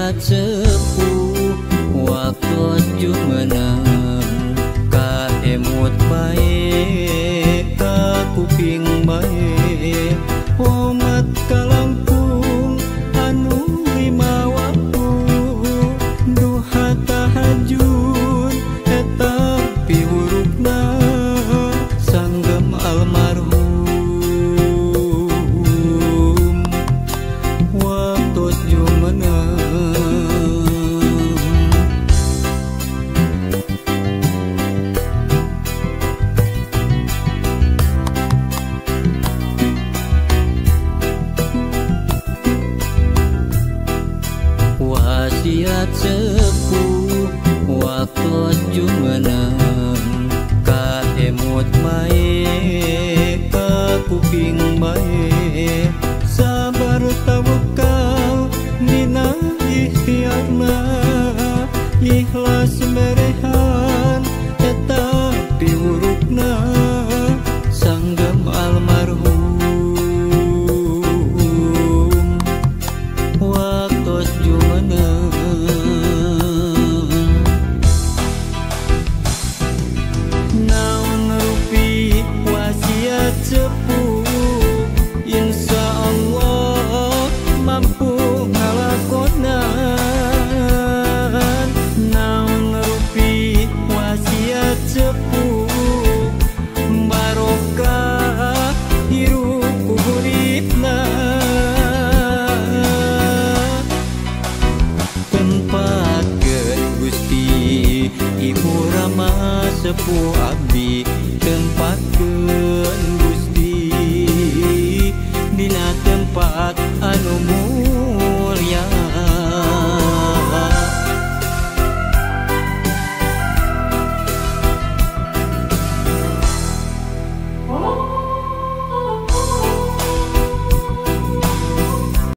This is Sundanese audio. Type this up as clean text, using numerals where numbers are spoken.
wasiat sepuh waktu jumenang ka emut bae ka kuping bae umat kalampung anu lima waktu duha tahajud eta piwurukna sanggem almarhum waktu jumenang wasiat sepuh waktu jumenang ka emut bae ka kuping bae sabar tawakal dina ikhtiarna ikhlas merehan eta piwurukna sanggem almarhum waktu jumenang naon rupi wasiat sepuh